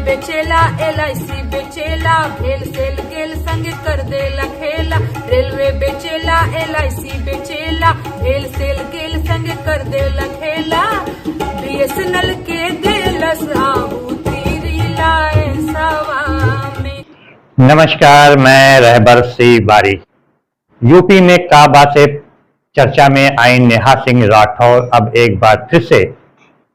बेचेला LIC बेचेला भेल सेल गेल संग कर देला खेला। रेलवे बेचेला LIC बेचेला भेल सेल गेल संग कर देला खेला। BSNL के देलस आहुति रिलायंस में। नमस्कार, मैं रहबर सिंह बारी। यूपी में काबा से चर्चा में आई नेहा सिंह राठौर अब एक बार फिर से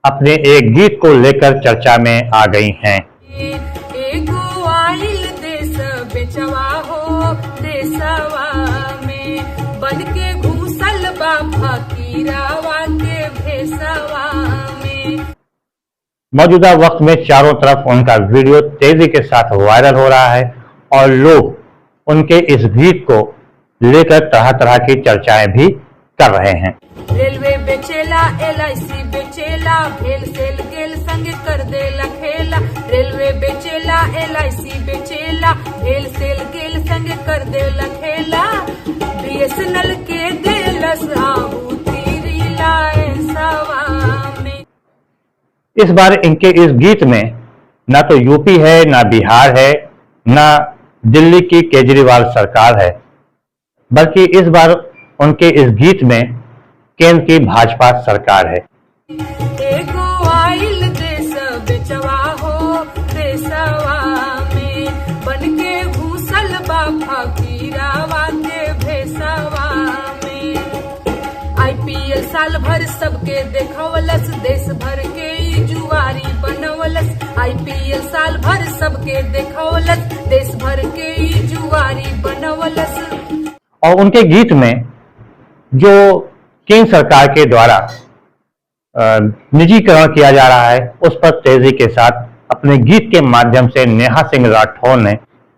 अपने एक गीत को लेकर चर्चा में आ गई हैं। एगो आइल देश बेचवा हो देशवा में बन के घूसल बा फकीरावा के भेसवा में। मौजूदा वक्त में चारों तरफ उनका वीडियो तेजी के साथ वायरल हो रहा है और लोग उनके इस गीत को लेकर तरह तरह की चर्चाएं भी कर रहे हैं। रेलवे बेचेला LIC बेचेला भेल सेल गेल संग कर देला खेला। रेलवे बेचेला LIC बेचेला भेल सेल गेल संग कर देला खेला। BSNL के देलस आहुति रिलायंस में। इस बार इनके इस गीत में ना तो यूपी है, ना बिहार है, ना दिल्ली की केजरीवाल सरकार है, बल्कि इस बार उनके इस गीत में केंद्र की भाजपा सरकार है। एगो आइल देश बेचवा हो देशवा में बन के घूसल बा फकीरावा के भेसवा में। IPL साल भर सबके देखवलस देश भर के ई जुआरी बनवलस। IPL साल भर सबके देखवलस देश भर के ई जुआरी बनवलस। और उनके गीत में जो केंद्र सरकार के द्वारा निजीकरण किया जा रहा है, उस पर तेजी के साथ अपने गीत के माध्यम से नेहा सिंह राठौर ने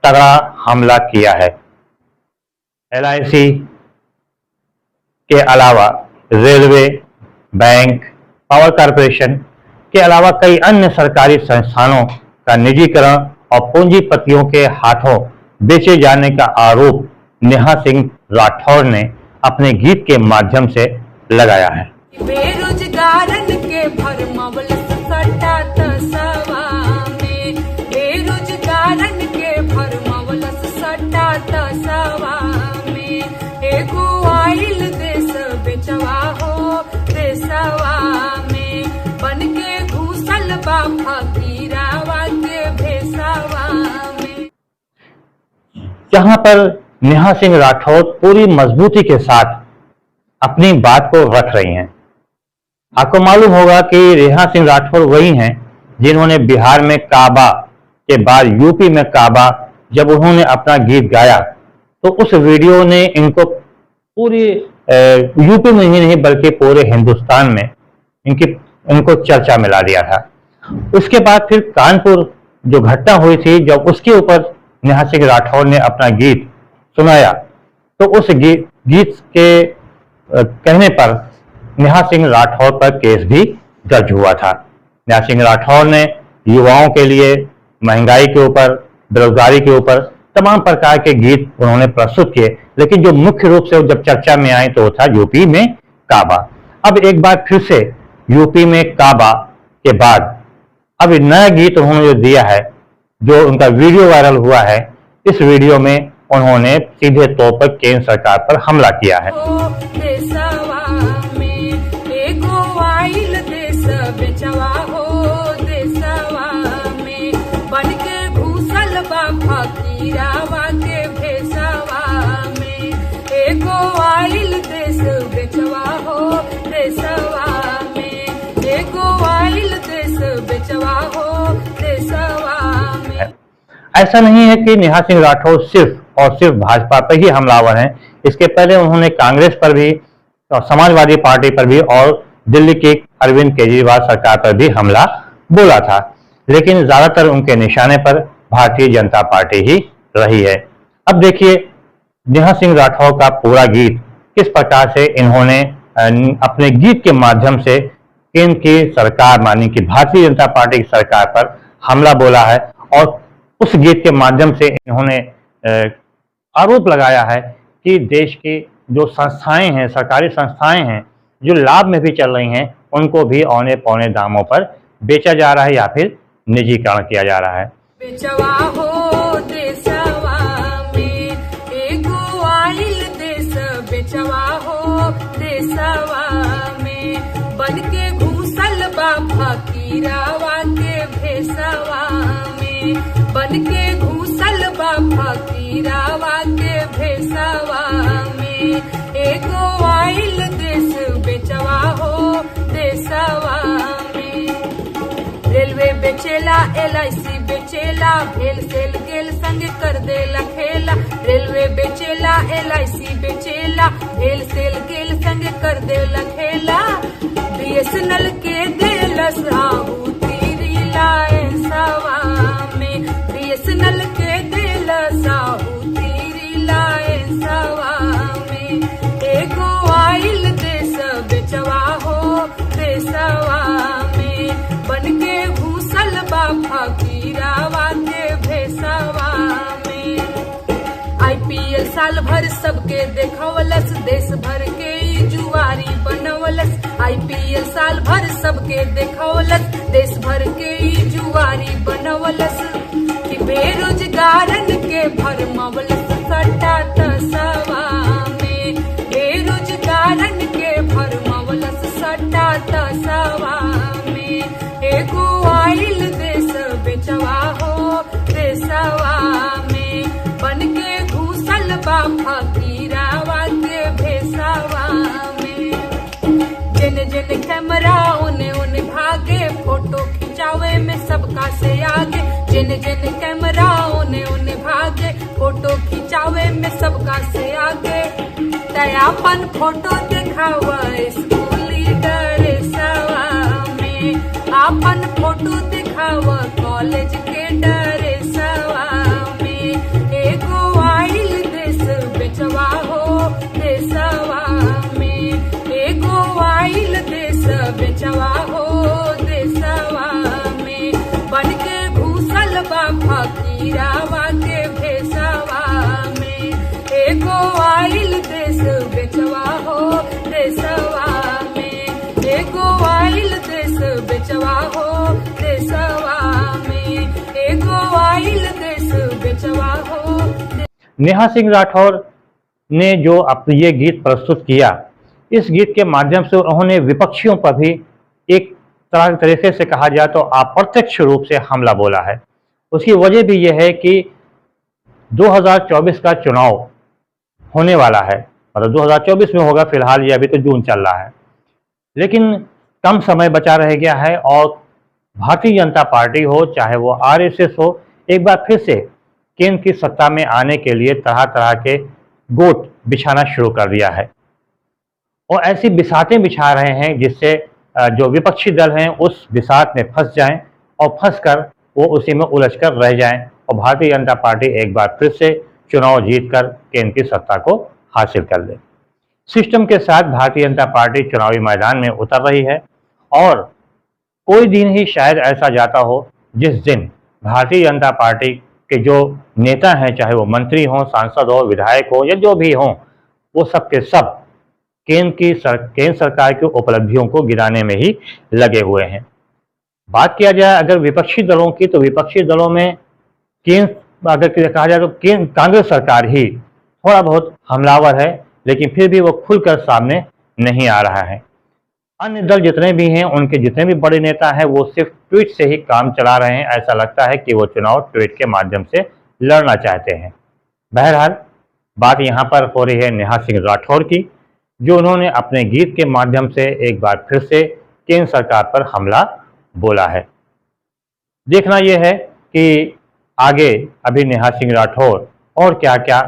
तगड़ा हमला किया है। LIC के अलावा रेलवे, बैंक, पावर कॉरपोरेशन के अलावा कई अन्य सरकारी संस्थानों का निजीकरण और पूंजीपतियों के हाथों बेचे जाने का आरोप नेहा सिंह राठौर ने अपने गीत के माध्यम से लगाया है। बेरोजगारन के भरमवलस सट्टा तसवा में। बेरोजगारन के भरमवलस सट्टा तसवा में। एगो आइल देश बेचवा हो देशवा में बन के घूसल बा फकीरावा के भेसवा में। जहां पर नेहा सिंह राठौर पूरी मजबूती के साथ अपनी बात को रख रही हैं। आपको मालूम होगा कि नेहा सिंह राठौर वही हैं जिन्होंने बिहार में काबा के बाद यूपी में काबा जब उन्होंने अपना गीत गाया तो उस वीडियो ने इनको पूरी यूपी में ही नहीं बल्कि पूरे हिंदुस्तान में इनको चर्चा में ला दिया था। उसके बाद फिर कानपुर जो घटना हुई थी, जब उसके ऊपर नेहा सिंह राठौर ने अपना गीत सुनाया तो उस गीत के कहने पर नेहा सिंह राठौर पर केस भी दर्ज हुआ था। नेहा सिंह राठौर ने युवाओं के लिए, महंगाई के ऊपर, बेरोजगारी के ऊपर तमाम प्रकार के गीत उन्होंने प्रस्तुत किए, लेकिन जो मुख्य रूप से जब चर्चा में आए तो वो था यूपी में काबा। अब एक बार फिर से यूपी में काबा के बाद अब नया गीत उन्होंने जो दिया है, जो उनका वीडियो वायरल हुआ है, इस वीडियो में उन्होंने सीधे तौर पर केंद्र सरकार पर हमला किया है। ऐसा नहीं है कि नेहा सिंह राठौर सिर्फ और सिर्फ भाजपा पर ही हमलावर हैं। इसके पहले उन्होंने कांग्रेस पर भी और समाजवादी पार्टी पर भी और दिल्ली की अरविंद केजरीवाल सरकार पर भी हमला बोला था, लेकिन ज्यादातर उनके निशाने पर भारतीय जनता पार्टी ही रही है। अब देखिए नेहा सिंह राठौर का पूरा गीत किस प्रकार से इन्होंने अपने गीत के माध्यम से केंद्र की सरकार मानी कि भारतीय जनता पार्टी की सरकार पर हमला बोला है और उस गीत के माध्यम से इन्होंने आरोप लगाया है कि देश की जो संस्थाएं हैं, सरकारी संस्थाएं हैं, जो लाभ में भी चल रही हैं, उनको भी औने पौने दामों पर बेचा जा रहा है या फिर निजीकरण किया जा रहा है। बेचवा हो देशवा में एगो आइल देश बेचवा हो देशवा में बन के घूसल बा फकीरावा के भेसवा में बन के घूसल बा फकीरावा के भेसवा में एगो आइल देश बेचवा हो देशवा में रेलवे बेचेला LIC बेचेला भेल सेल गेल संग कर देला खेला रेलवे बेचेला LIC बेचेला भेल सेल गेल संग कर देला खेला BSNL के देलस आहुति रिलायंसवा में BSNL के देलस आहुति रिलायंसवा में एगो आइल देश बेचवा हो देशवा में बन के घूसल बा फकीरावा के भेसवा में IPL साल भर सबके देखवलस देश भर के ई जुआरी बनवलस IPL साल भर सबके देखवलस देश भर के ई जुआरी बनवलस कि बेरोजगारन के भरमवलस सट्टा तसवा में बेरोजगारन के भरमवलस सट्टा तसवा एगो आइल देश बेचवा हो देशवा में बन के घूसल बा फकीरावा के भेसवा में जिन जिन कैमरा उन्हें भागे फोटो खिंचावे में सबका से आगे जिन जिन कैमरा उन्हें भागे फोटो खिंचावे में सबका से आगे तयापन फोटो दिखावा स्कूली ड्रेसवा आपन फोटो दिखावा कॉलेज के ड्रेसवा में एगो आइल देश बेचवा हो देशवा में एगो आइल देश बेचवा हो देशवा में बन के घूसल बा फकीरावा के भेसवा में एगो आइल देश बेचवा हो देशवा में एगो आइल देश बेचवा हो देशवा में एगो आइल देश बेचवा हो। नेहा सिंह राठौर ने जो ये गीत प्रस्तुत किया, इस गीत के माध्यम से उन्होंने विपक्षियों पर भी एक तरीके से कहा जाए तो अप्रत्यक्ष रूप से हमला बोला है। उसकी वजह भी यह है कि 2024 का चुनाव होने वाला है, मतलब 2024 में होगा, फिलहाल ये अभी तो जून चल रहा है, लेकिन कम समय बचा रह गया है और भारतीय जनता पार्टी हो चाहे वो RSS हो, एक बार फिर से केंद्र की सत्ता में आने के लिए तरह तरह के गोट बिछाना शुरू कर दिया है और ऐसी बिसातें बिछा रहे हैं जिससे जो विपक्षी दल हैं उस बिसात में फंस जाएं और फंसकर वो उसी में उलझकर रह जाएं और भारतीय जनता पार्टी एक बार फिर से चुनाव जीतकर केंद्र की सत्ता को हासिल कर ले। सिस्टम के साथ भारतीय जनता पार्टी चुनावी मैदान में उतर रही है और कोई दिन ही शायद ऐसा जाता हो जिस दिन भारतीय जनता पार्टी के जो नेता हैं, चाहे वो मंत्री हों, सांसद हो, विधायक हो या जो भी हों, वो सब के सब केंद्र सरकार की उपलब्धियों को गिराने में ही लगे हुए हैं। बात किया जाए अगर विपक्षी दलों की, तो विपक्षी दलों में अगर कहा जाए तो कांग्रेस सरकार ही थोड़ा बहुत हमलावर है, लेकिन फिर भी वो खुलकर सामने नहीं आ रहा है। अन्य दल जितने भी हैं, उनके जितने भी बड़े नेता हैं, वो सिर्फ ट्वीट से ही काम चला रहे हैं। ऐसा लगता है कि वो चुनाव ट्वीट के माध्यम से लड़ना चाहते हैं। बहरहाल बात यहाँ पर हो रही है नेहा सिंह राठौर की, जो उन्होंने अपने गीत के माध्यम से एक बार फिर से केंद्र सरकार पर हमला बोला है। देखना यह है कि आगे अभी नेहा सिंह राठौर और क्या क्या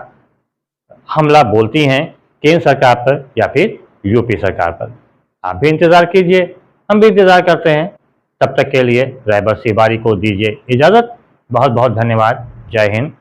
हमला बोलती हैं केंद्र सरकार पर या फिर यूपी सरकार पर। आप भी इंतजार कीजिए, हम भी इंतजार करते हैं। तब तक के लिए रहबर सिबारी को दीजिए इजाज़त। बहुत बहुत धन्यवाद। जय हिंद,